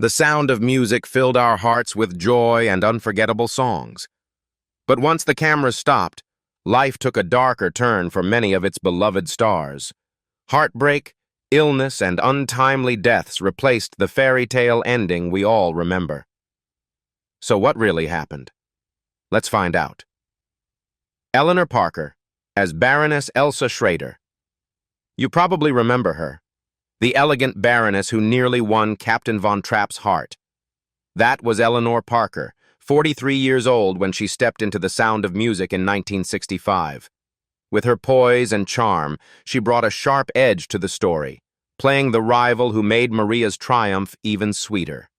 The sound of music filled our hearts with joy and unforgettable songs. But once the cameras stopped, life took a darker turn for many of its beloved stars. Heartbreak, illness, and untimely deaths replaced the fairy tale ending we all remember. So what really happened? Let's find out. Eleanor Parker, as Baroness Elsa Schrader. You probably remember her, the elegant Baroness who nearly won Captain Von Trapp's heart. That was Eleanor Parker, 43 years old when she stepped into The Sound of Music in 1965. With her poise and charm, she brought a sharp edge to the story, playing the rival who made Maria's triumph even sweeter.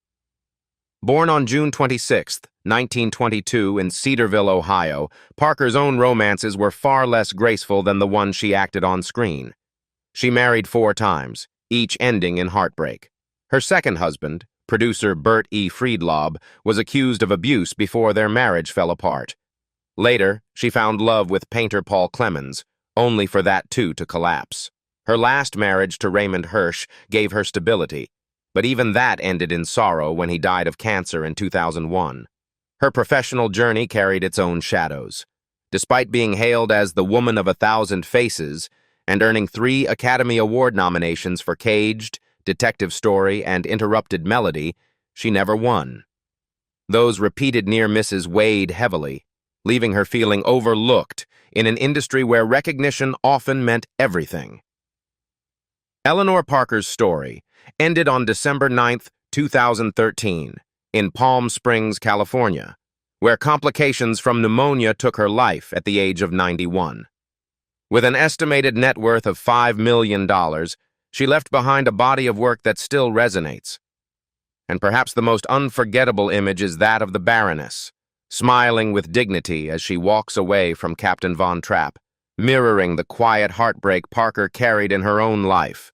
Born on June 26, 1922, in Cedarville, Ohio, Parker's own romances were far less graceful than the one she acted on screen. She married 4 times, each ending in heartbreak. Her second husband, producer Bert E. Friedlaub, was accused of abuse before their marriage fell apart. Later, she found love with painter Paul Clemens, only for that too to collapse. Her last marriage to Raymond Hirsch gave her stability, but even that ended in sorrow when he died of cancer in 2001. Her professional journey carried its own shadows. Despite being hailed as the woman of 1,000 faces and earning 3 Academy Award nominations for Caged, Detective Story, and Interrupted Melody, she never won. Those repeated near misses weighed heavily, leaving her feeling overlooked in an industry where recognition often meant everything. Eleanor Parker's story ended on December 9, 2013, in Palm Springs, California, where complications from pneumonia took her life at the age of 91. With an estimated net worth of $5 million, she left behind a body of work that still resonates. And perhaps the most unforgettable image is that of the Baroness, smiling with dignity as she walks away from Captain Von Trapp, mirroring the quiet heartbreak Parker carried in her own life.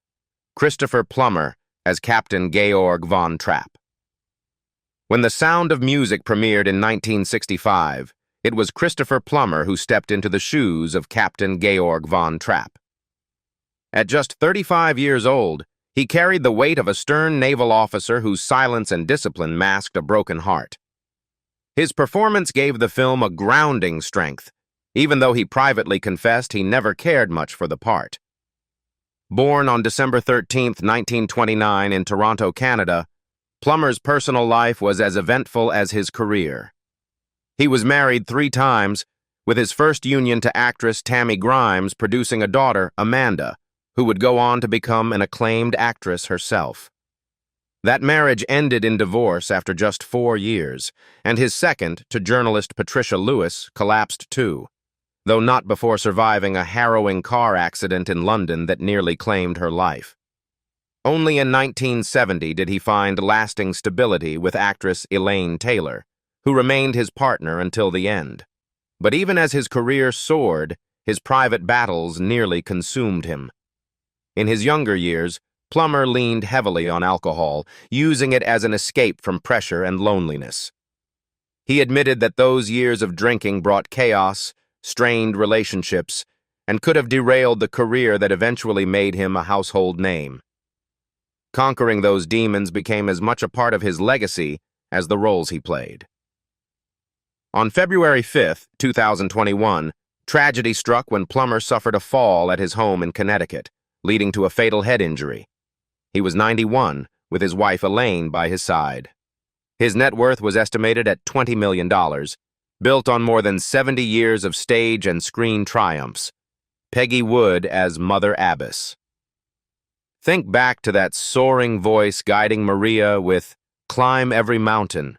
Christopher Plummer as Captain Georg Von Trapp. When The Sound of Music premiered in 1965, it was Christopher Plummer who stepped into the shoes of Captain Georg Von Trapp. At just 35 years old, he carried the weight of a stern naval officer whose silence and discipline masked a broken heart. His performance gave the film a grounding strength, even though he privately confessed he never cared much for the part. Born on December 13, 1929, in Toronto, Canada, Plummer's personal life was as eventful as his career. He was married 3 times, with his first union to actress Tammy Grimes producing a daughter, Amanda, who would go on to become an acclaimed actress herself. That marriage ended in divorce after just 4 years, and his second, to journalist Patricia Lewis, collapsed too, though not before surviving a harrowing car accident in London that nearly claimed her life. Only in 1970 did he find lasting stability with actress Elaine Taylor, who remained his partner until the end. But even as his career soared, his private battles nearly consumed him. In his younger years, Plummer leaned heavily on alcohol, using it as an escape from pressure and loneliness. He admitted that those years of drinking brought chaos, strained relationships, and could have derailed the career that eventually made him a household name. Conquering those demons became as much a part of his legacy as the roles he played. On February 5, 2021, tragedy struck when Plummer suffered a fall at his home in Connecticut, leading to a fatal head injury. He was 91, with his wife Elaine by his side. His net worth was estimated at $20 million, built on more than 70 years of stage and screen triumphs. Peggy Wood as Mother Abbess. Think back to that soaring voice guiding Maria with "Climb Every Mountain."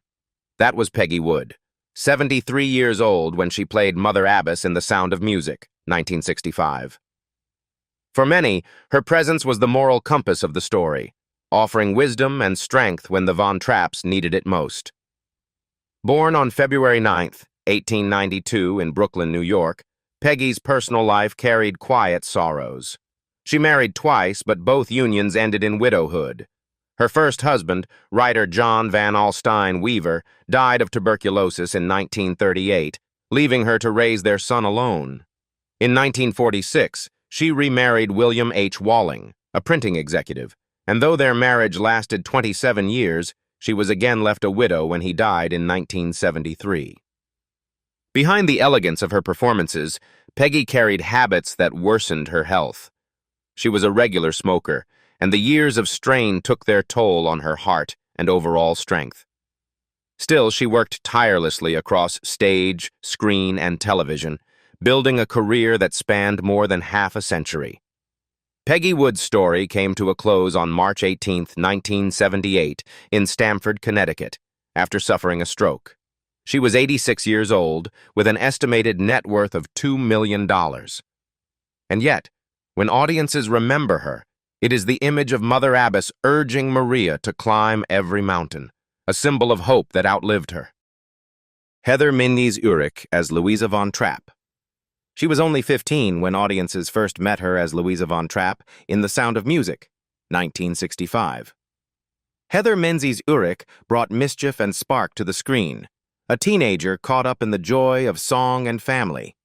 That was Peggy Wood, 73 years old when she played Mother Abbess in The Sound of Music, 1965. For many, her presence was the moral compass of the story, offering wisdom and strength when the Von Trapps needed it most. Born on February 9, 1892, in Brooklyn, New York, Peggy's personal life carried quiet sorrows. She married twice, but both unions ended in widowhood. Her first husband, writer John Van Alstyne Weaver, died of tuberculosis in 1938, leaving her to raise their son alone. In 1946, she remarried William H. Walling, a printing executive, and though their marriage lasted 27 years, She was again left a widow when he died in 1973. Behind the elegance of her performances, Peggy carried habits that worsened her health. She was a regular smoker, and the years of strain took their toll on her heart and overall strength. Still, she worked tirelessly across stage, screen, and television, building a career that spanned more than half a century. Peggy Wood's story came to a close on March 18, 1978, in Stamford, Connecticut, after suffering a stroke. She was 86 years old, with an estimated net worth of $2 million. And yet, when audiences remember her, it is the image of Mother Abbess urging Maria to climb every mountain, a symbol of hope that outlived her. Heather Menzies-Urich as Louisa von Trapp. She was only 15 when audiences first met her as Louisa von Trapp in The Sound of Music, 1965. Heather Menzies-Urich brought mischief and spark to the screen, a teenager caught up in the joy of song and family.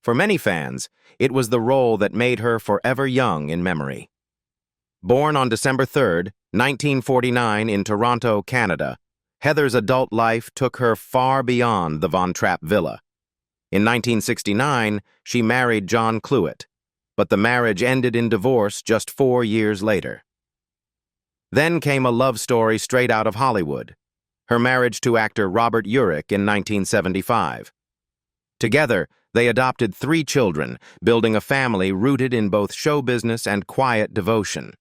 For many fans, it was the role that made her forever young in memory. Born on December 3, 1949 in Toronto, Canada, Heather's adult life took her far beyond the Von Trapp villa. In 1969, she married John Truhitte, but the marriage ended in divorce just 4 years later. Then came a love story straight out of Hollywood, her marriage to actor Robert Urich in 1975. Together, they adopted 3 children, building a family rooted in both show business and quiet devotion.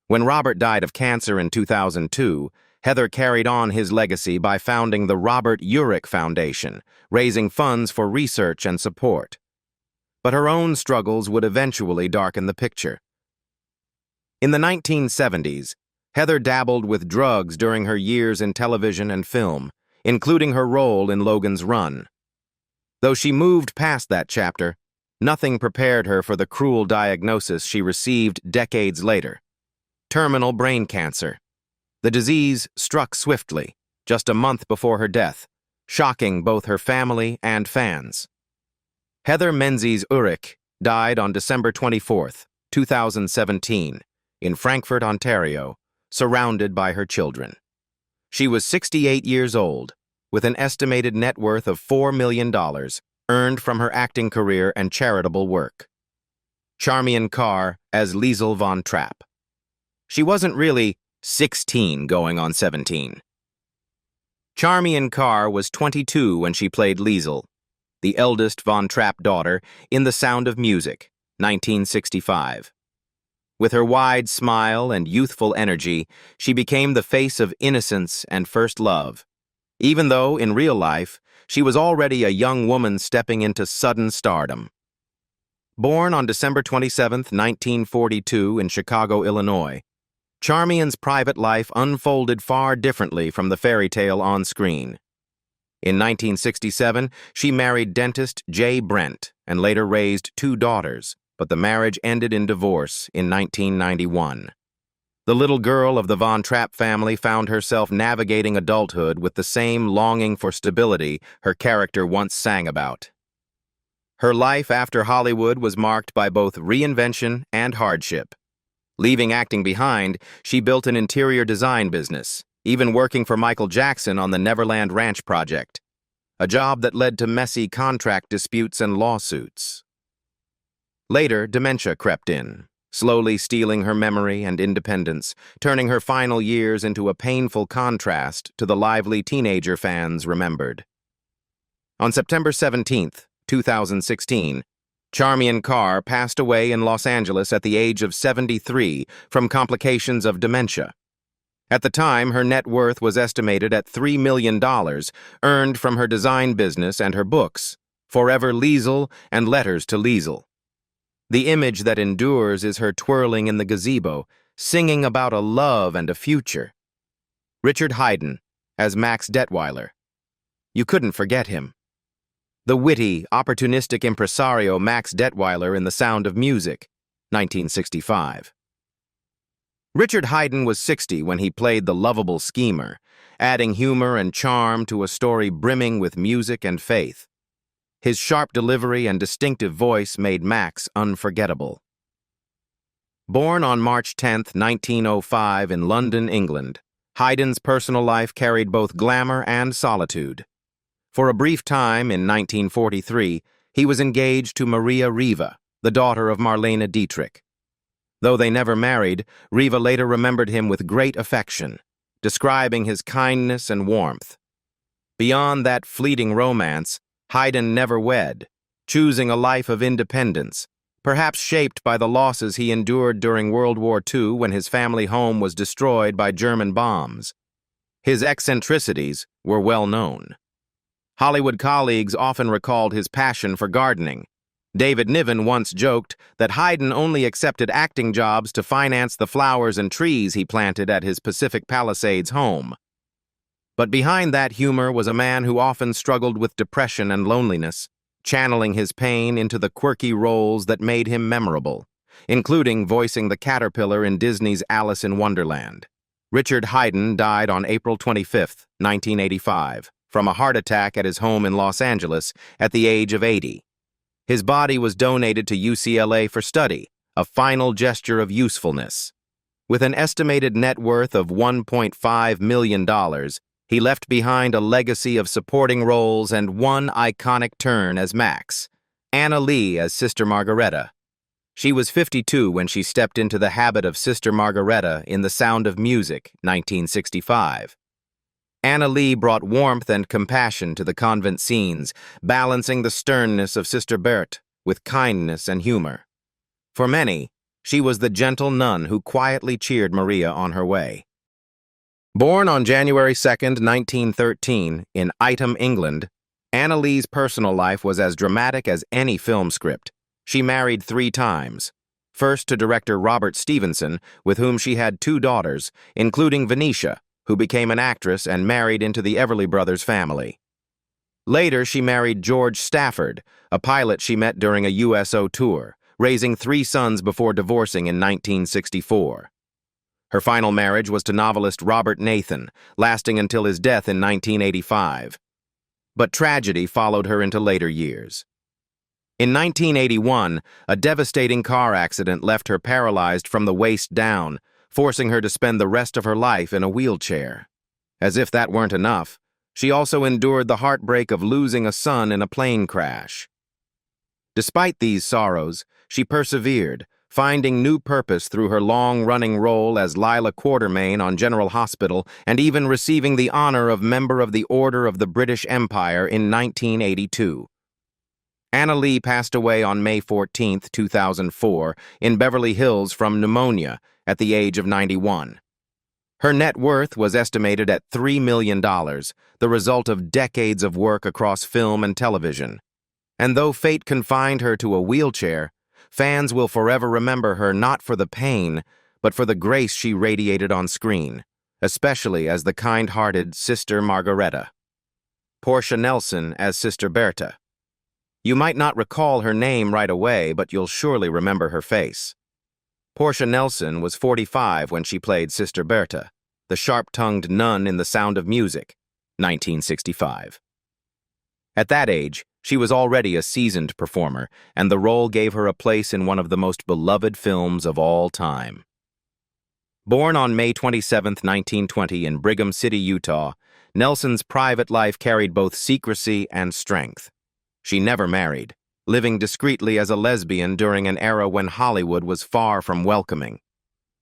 When Robert died of cancer in 2002, Heather carried on his legacy by founding the Robert Urich Foundation, raising funds for research and support. But her own struggles would eventually darken the picture. In the 1970s, Heather dabbled with drugs during her years in television and film, including her role in Logan's Run. Though she moved past that chapter, nothing prepared her for the cruel diagnosis she received decades later: terminal brain cancer. The disease struck swiftly, just a month before her death, shocking both her family and fans. Heather Menzies-Urich died on December 24, 2017, in Frankfurt, Ontario, surrounded by her children. She was 68 years old, with an estimated net worth of $4 million earned from her acting career and charitable work. Charmian Carr as Liesl von Trapp. She wasn't really 16 going on 17. Charmian Carr was 22 when she played Liesl, the eldest von Trapp daughter, in The Sound of Music, 1965. With her wide smile and youthful energy, she became the face of innocence and first love, even though, in real life, she was already a young woman stepping into sudden stardom. Born on December 27, 1942, in Chicago, Illinois, Charmian's private life unfolded far differently from the fairy tale on screen. In 1967, she married dentist J. Brent and later raised 2 daughters, but the marriage ended in divorce in 1991. The little girl of the Von Trapp family found herself navigating adulthood with the same longing for stability her character once sang about. Her life after Hollywood was marked by both reinvention and hardship. Leaving acting behind, she built an interior design business, even working for Michael Jackson on the Neverland Ranch project, a job that led to messy contract disputes and lawsuits. Later, dementia crept in, slowly stealing her memory and independence, turning her final years into a painful contrast to the lively teenager fans remembered. On September 17, 2016, Charmian Carr passed away in Los Angeles at the age of 73 from complications of dementia. At the time, her net worth was estimated at $3 million, earned from her design business and her books, Forever Liesl and Letters to Liesl. The image that endures is her twirling in the gazebo, singing about a love and a future. Richard Haydn as Max Detweiler. You couldn't forget him. The witty, opportunistic impresario Max Detweiler in The Sound of Music, 1965. Richard Haydn was 60 when he played the lovable schemer, adding humor and charm to a story brimming with music and faith. His sharp delivery and distinctive voice made Max unforgettable. Born on March 10, 1905 in London, England, Haydn's personal life carried both glamour and solitude. For a brief time in 1943, he was engaged to Maria Riva, the daughter of Marlene Dietrich. Though they never married, Riva later remembered him with great affection, describing his kindness and warmth. Beyond that fleeting romance, Haydn never wed, choosing a life of independence, perhaps shaped by the losses he endured during World War II when his family home was destroyed by German bombs. His eccentricities were well known. Hollywood colleagues often recalled his passion for gardening. David Niven once joked that Haydn only accepted acting jobs to finance the flowers and trees he planted at his Pacific Palisades home. But behind that humor was a man who often struggled with depression and loneliness, channeling his pain into the quirky roles that made him memorable, including voicing the caterpillar in Disney's Alice in Wonderland. Richard Haydn died on April 25, 1985, from a heart attack at his home in Los Angeles at the age of 80. His body was donated to UCLA for study, a final gesture of usefulness. With an estimated net worth of $1.5 million, he left behind a legacy of supporting roles and one iconic turn as Max, Anna Lee as Sister Margareta. She was 52 when she stepped into the habit of Sister Margareta in The Sound of Music, 1965. Anna Lee brought warmth and compassion to the convent scenes, balancing the sternness of Sister Berthe with kindness and humor. For many, she was the gentle nun who quietly cheered Maria on her way. Born on January 2, 1913, in Ightham, England, Anna Lee's personal life was as dramatic as any film script. She married 3 times. First to director Robert Stevenson, with whom she had 2 daughters, including Venetia, who became an actress and married into the Everly Brothers family. Later, she married George Stafford, a pilot she met during a USO tour, raising 3 sons before divorcing in 1964. Her final marriage was to novelist Robert Nathan, lasting until his death in 1985. But tragedy followed her into later years. In 1981, a devastating car accident left her paralyzed from the waist down, forcing her to spend the rest of her life in a wheelchair. As if that weren't enough, she also endured the heartbreak of losing a son in a plane crash. Despite these sorrows, she persevered, finding new purpose through her long-running role as Lila Quartermain on General Hospital and even receiving the honor of Member of the Order of the British Empire in 1982. Anna Lee passed away on May 14, 2004, in Beverly Hills from pneumonia at the age of 91. Her net worth was estimated at $3 million, the result of decades of work across film and television. And though fate confined her to a wheelchair, fans will forever remember her not for the pain, but for the grace she radiated on screen, especially as the kind-hearted Sister Margareta. Portia Nelson as Sister Berthe. You might not recall her name right away, but you'll surely remember her face. Portia Nelson was 45 when she played Sister Berthe, the sharp-tongued nun in The Sound of Music, 1965. At that age, she was already a seasoned performer, and the role gave her a place in one of the most beloved films of all time. Born on May 27, 1920 in Brigham City, Utah, Nelson's private life carried both secrecy and strength. She never married, living discreetly as a lesbian during an era when Hollywood was far from welcoming.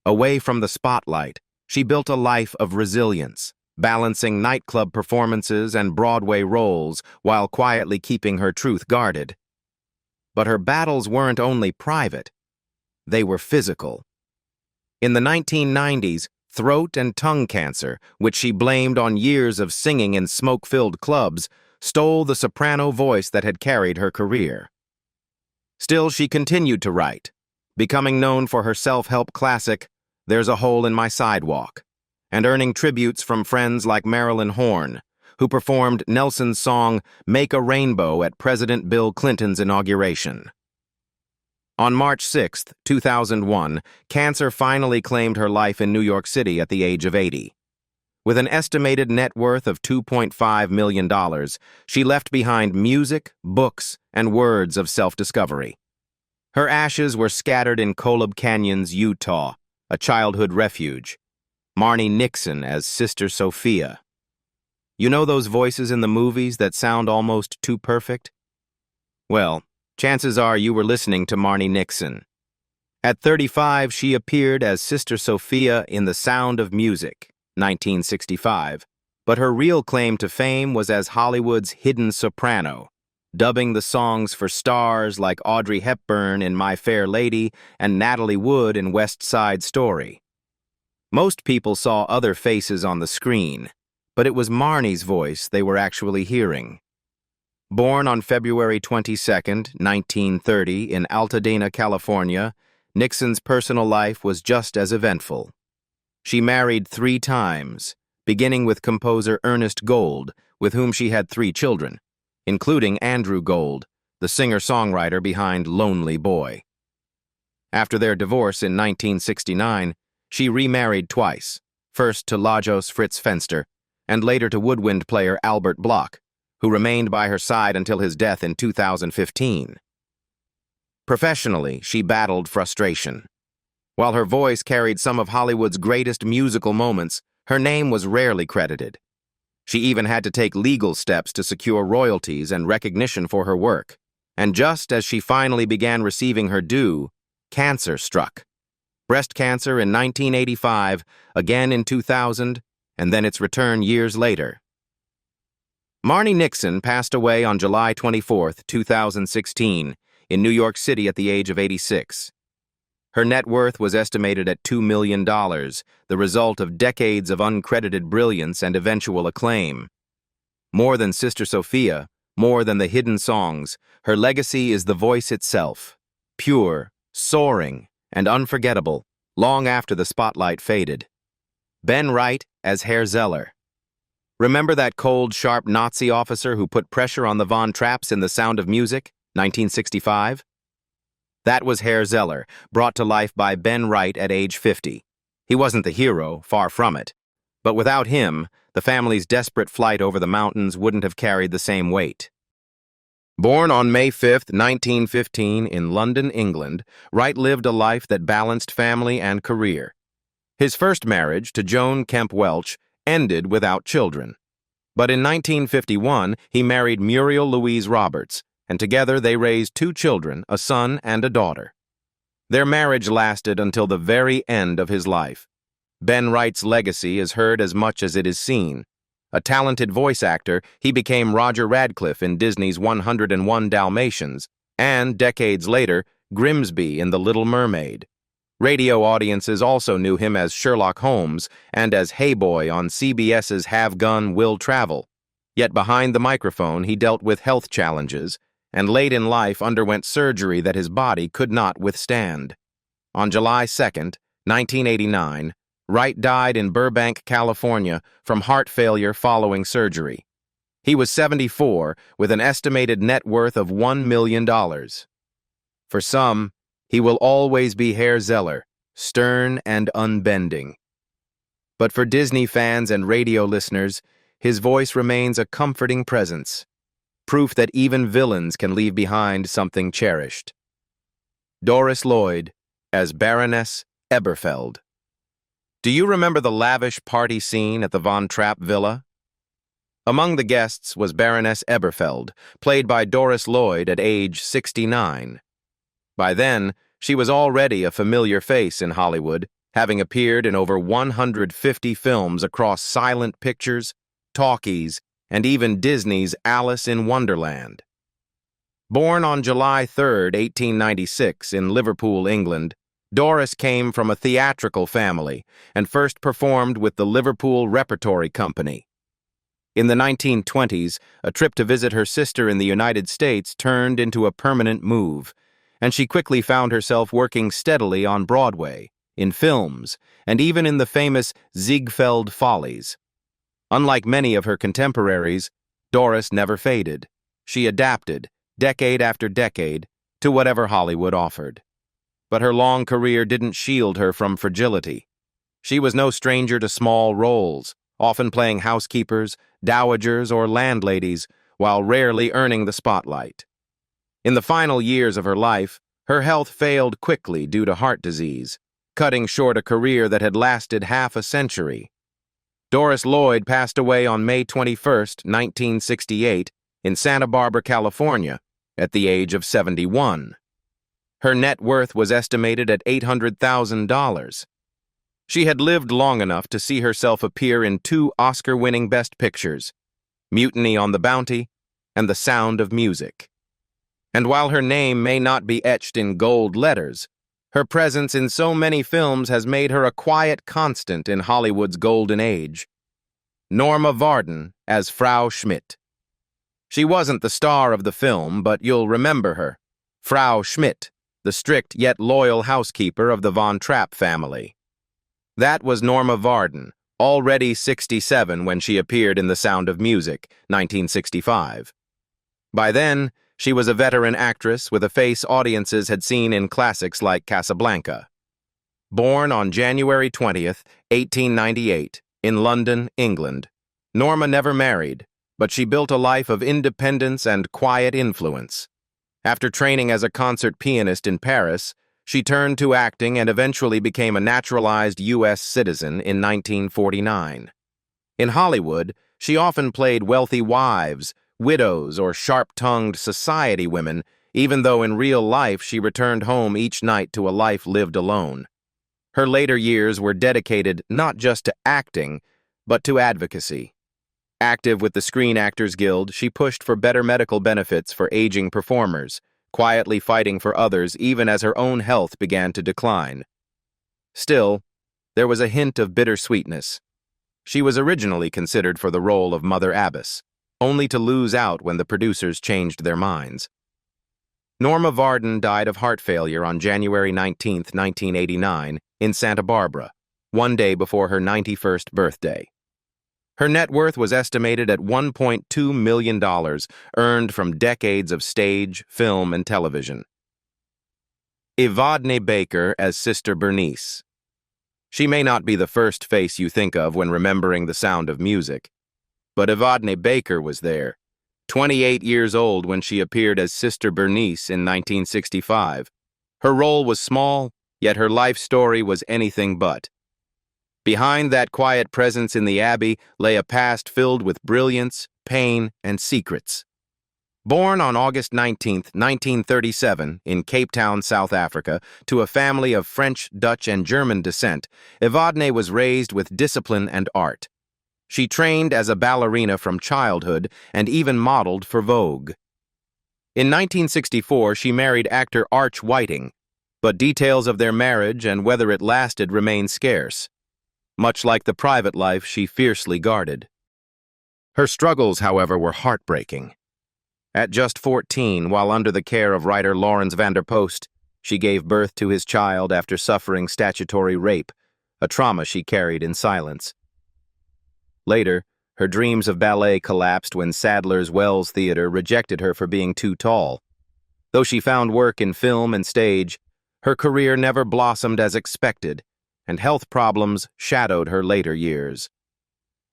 Away from the spotlight, she built a life of resilience, balancing nightclub performances and Broadway roles while quietly keeping her truth guarded. But her battles weren't only private, they were physical. In the 1990s, throat and tongue cancer, which she blamed on years of singing in smoke-filled clubs, stole the soprano voice that had carried her career. Still, she continued to write, becoming known for her self-help classic, There's a Hole in My Sidewalk, and earning tributes from friends like Marilyn Horne, who performed Nelson's song Make a Rainbow at President Bill Clinton's inauguration. On March 6, 2001, cancer finally claimed her life in New York City at the age of 80. With an estimated net worth of $2.5 million, she left behind music, books, and words of self-discovery. Her ashes were scattered in Kolob Canyons, Utah, a childhood refuge. Marni Nixon as Sister Sophia. You know those voices in the movies that sound almost too perfect? Well, chances are you were listening to Marni Nixon. At 35, she appeared as Sister Sophia in The Sound of Music, 1965, but her real claim to fame was as Hollywood's hidden soprano, dubbing the songs for stars like Audrey Hepburn in My Fair Lady and Natalie Wood in West Side Story. Most people saw other faces on the screen, but it was Marni's voice they were actually hearing. Born on February 22, 1930, in Altadena, California, Nixon's personal life was just as eventful. She married 3 times, beginning with composer Ernest Gold, with whom she had 3 children, including Andrew Gold, the singer-songwriter behind Lonely Boy. After their divorce in 1969, she remarried twice, first to Lajos Fritz Fenster, and later to woodwind player Albert Bloch, who remained by her side until his death in 2015. Professionally, she battled frustration. While her voice carried some of Hollywood's greatest musical moments, her name was rarely credited. She even had to take legal steps to secure royalties and recognition for her work. And just as she finally began receiving her due, cancer struck. Breast cancer in 1985, again in 2000, and then its return years later. Marni Nixon passed away on July 24, 2016, in New York City at the age of 86. Her net worth was estimated at $2 million, the result of decades of uncredited brilliance and eventual acclaim. More than Sister Sophia, more than the hidden songs, her legacy is the voice itself, pure, soaring, and unforgettable, long after the spotlight faded. Ben Wright as Herr Zeller. Remember that cold, sharp Nazi officer who put pressure on the Von Trapps in The Sound of Music, 1965? That was Herr Zeller, brought to life by Ben Wright at age 50. He wasn't the hero, far from it. But without him, the family's desperate flight over the mountains wouldn't have carried the same weight. Born on May 5, 1915, in London, England, Wright lived a life that balanced family and career. His first marriage, to Joan Kemp Welch, ended without children. But in 1951, he married Muriel Louise Roberts, and together they raised 2 children, a son and a daughter. Their marriage lasted until the very end of his life. Ben Wright's legacy is heard as much as it is seen. A talented voice actor, he became Roger Radcliffe in Disney's 101 Dalmatians, and, decades later, Grimsby in The Little Mermaid. Radio audiences also knew him as Sherlock Holmes and as Hey Boy on CBS's Have Gun, Will Travel. Yet behind the microphone, he dealt with health challenges, and late in life underwent surgery that his body could not withstand. On July 2, 1989, Wright died in Burbank, California, from heart failure following surgery. He was 74, with an estimated net worth of $1 million. For some, he will always be Herr Zeller, stern and unbending. But for Disney fans and radio listeners, his voice remains a comforting presence, proof that even villains can leave behind something cherished. Doris Lloyd as Baroness Eberfeld. Do you remember the lavish party scene at the Von Trapp villa? Among the guests was Baroness Eberfeld, played by Doris Lloyd at age 69. By then, she was already a familiar face in Hollywood, having appeared in over 150 films across silent pictures, talkies, and even Disney's Alice in Wonderland. Born on July 3, 1896, in Liverpool, England, Doris came from a theatrical family and first performed with the Liverpool Repertory Company. In the 1920s, a trip to visit her sister in the United States turned into a permanent move, and she quickly found herself working steadily on Broadway, in films, and even in the famous Ziegfeld Follies. Unlike many of her contemporaries, Doris never faded. She adapted, decade after decade, to whatever Hollywood offered. But her long career didn't shield her from fragility. She was no stranger to small roles, often playing housekeepers, dowagers, or landladies, while rarely earning the spotlight. In the final years of her life, her health failed quickly due to heart disease, cutting short a career that had lasted half a century. Doris Lloyd passed away on May 21, 1968, in Santa Barbara, California, at the age of 71. Her net worth was estimated at $800,000. She had lived long enough to see herself appear in two Oscar-winning Best Pictures, Mutiny on the Bounty and The Sound of Music. And while her name may not be etched in gold letters, her presence in so many films has made her a quiet constant in Hollywood's golden age. Norma Varden as Frau Schmidt. She wasn't the star of the film, but you'll remember her. Frau Schmidt, the strict yet loyal housekeeper of the Von Trapp family. That was Norma Varden, already 67 when she appeared in The Sound of Music, 1965. By then, she was a veteran actress with a face audiences had seen in classics like Casablanca. Born on January 20th, 1898, in London, England, Norma never married, but she built a life of independence and quiet influence. After training as a concert pianist in Paris, she turned to acting and eventually became a naturalized U.S. citizen in 1949. In Hollywood, she often played wealthy wives, widows, or sharp-tongued society women, even though in real life she returned home each night to a life lived alone. Her later years were dedicated not just to acting, but to advocacy. Active with the Screen Actors Guild, she pushed for better medical benefits for aging performers, quietly fighting for others even as her own health began to decline. Still, there was a hint of bittersweetness. She was originally considered for the role of Mother Abbess, only to lose out when the producers changed their minds. Norma Varden died of heart failure on January 19, 1989, in Santa Barbara, one day before her 91st birthday. Her net worth was estimated at $1.2 million, earned from decades of stage, film, and television. Evadne Baker as Sister Bernice. She may not be the first face you think of when remembering The Sound of Music, but Evadne Baker was there, 28 years old when she appeared as Sister Bernice in 1965. Her role was small, yet her life story was anything but. Behind that quiet presence in the Abbey lay a past filled with brilliance, pain, and secrets. Born on August 19, 1937, in Cape Town, South Africa, to a family of French, Dutch, and German descent, Evadne was raised with discipline and art. She trained as a ballerina from childhood and even modeled for Vogue. In 1964, she married actor Arch Whiting, but details of their marriage and whether it lasted remain scarce. Much like the private life she fiercely guarded. Her struggles, however, were heartbreaking. At just 14, while under the care of writer Laurens van der Post, she gave birth to his child after suffering statutory rape, a trauma she carried in silence. Later, her dreams of ballet collapsed when Sadler's Wells Theatre rejected her for being too tall. Though she found work in film and stage, her career never blossomed as expected, and health problems shadowed her later years.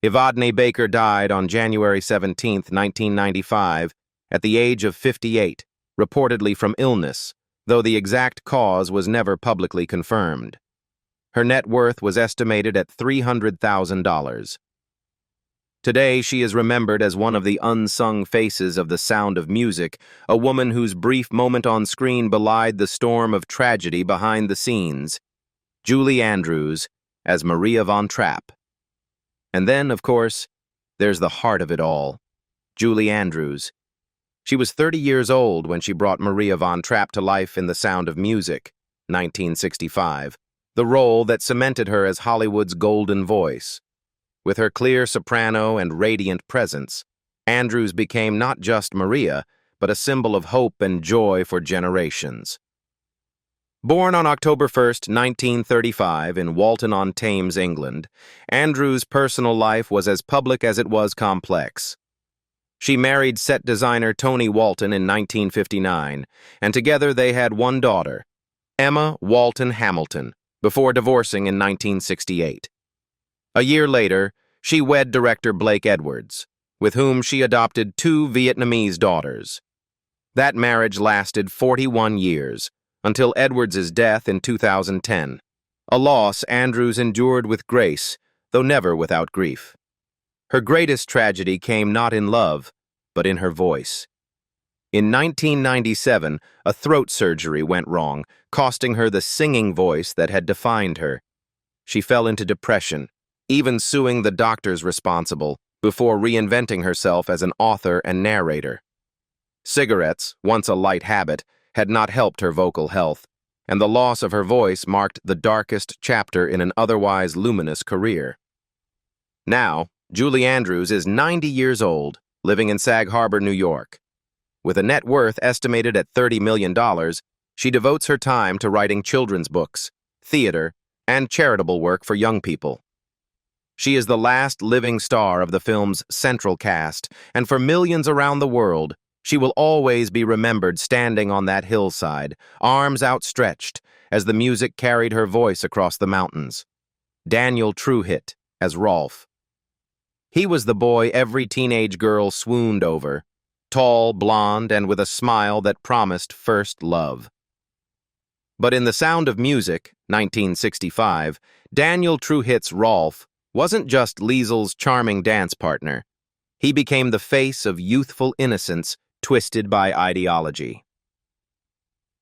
Evadne Baker died on January 17, 1995, at the age of 58, reportedly from illness, though the exact cause was never publicly confirmed. Her net worth was estimated at $300,000. Today, she is remembered as one of the unsung faces of The Sound of Music, a woman whose brief moment on screen belied the storm of tragedy behind the scenes. Julie Andrews as Maria Von Trapp. And then, of course, there's the heart of it all, Julie Andrews. She was 30 years old when she brought Maria Von Trapp to life in The Sound of Music, 1965, the role that cemented her as Hollywood's golden voice. With her clear soprano and radiant presence, Andrews became not just Maria, but a symbol of hope and joy for generations. Born on October 1, 1935, in Walton-on-Thames, England, Andrews' personal life was as public as it was complex. She married set designer Tony Walton in 1959, and together they had one daughter, Emma Walton Hamilton, before divorcing in 1968. A year later, she wed director Blake Edwards, with whom she adopted 2 Vietnamese daughters. That marriage lasted 41 years, until Edwards' death in 2010. a loss Andrews endured with grace, though never without grief. Her greatest tragedy came not in love, but in her voice. In 1997, a throat surgery went wrong, costing her the singing voice that had defined her. She fell into depression, even suing the doctors responsible, before reinventing herself as an author and narrator. Cigarettes, once a light habit, had not helped her vocal health, and the loss of her voice marked the darkest chapter in an otherwise luminous career. Now, Julie Andrews is 90 years old, living in Sag Harbor, New York. With a net worth estimated at $30 million, she devotes her time to writing children's books, theater, and charitable work for young people. She is the last living star of the film's central cast, and for millions around the world, she will always be remembered standing on that hillside, arms outstretched, as the music carried her voice across the mountains. Daniel Truhitte as Rolf. He was the boy every teenage girl swooned over, tall, blonde, and with a smile that promised first love. But in The Sound of Music, 1965, Daniel Truhitte's Rolf wasn't just Liesel's charming dance partner. He became the face of youthful innocence twisted by ideology.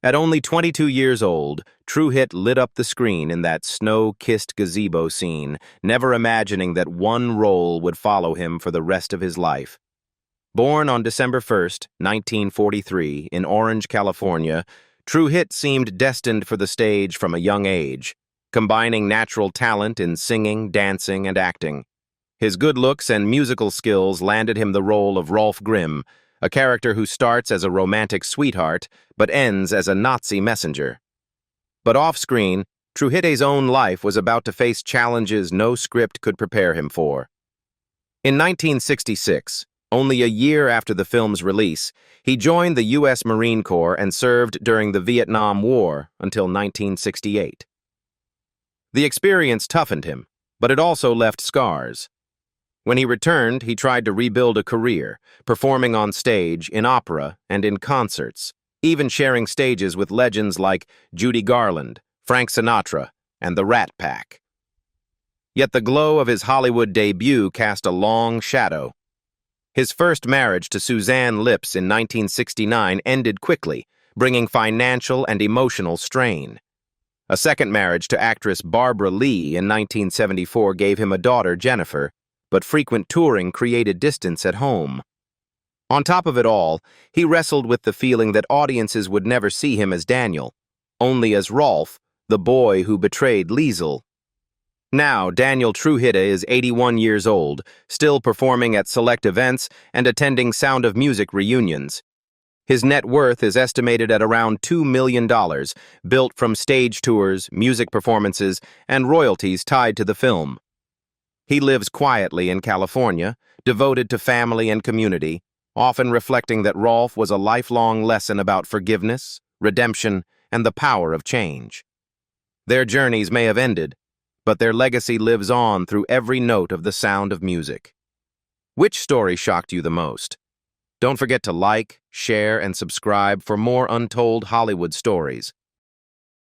At only 22 years old, Truhitte lit up the screen in that snow-kissed gazebo scene, never imagining that one role would follow him for the rest of his life. Born on December 1st, 1943, in Orange, California, Truhitte seemed destined for the stage from a young age, combining natural talent in singing, dancing, and acting. His good looks and musical skills landed him the role of Rolf Grimm, a character who starts as a romantic sweetheart but ends as a Nazi messenger. But off-screen, Truhitte's own life was about to face challenges no script could prepare him for. In 1966, only a year after the film's release, he joined the U.S. Marine Corps and served during the Vietnam War until 1968. The experience toughened him, but it also left scars. When he returned, he tried to rebuild a career, performing on stage, in opera, and in concerts, even sharing stages with legends like Judy Garland, Frank Sinatra, and the Rat Pack. Yet the glow of his Hollywood debut cast a long shadow. His first marriage to Suzanne Lips in 1969 ended quickly, bringing financial and emotional strain. A second marriage to actress Barbara Lee in 1974 gave him a daughter, Jennifer, but frequent touring created distance at home. On top of it all, he wrestled with the feeling that audiences would never see him as Daniel, only as Rolf, the boy who betrayed Liesel. Now, Daniel Truhitte is 81 years old, still performing at select events and attending Sound of Music reunions. His net worth is estimated at around $2 million, built from stage tours, music performances, and royalties tied to the film. He lives quietly in California, devoted to family and community, often reflecting that Rolf was a lifelong lesson about forgiveness, redemption, and the power of change. Their journeys may have ended, but their legacy lives on through every note of The Sound of Music. Which story shocked you the most? Don't forget to like, share, and subscribe for more untold Hollywood stories.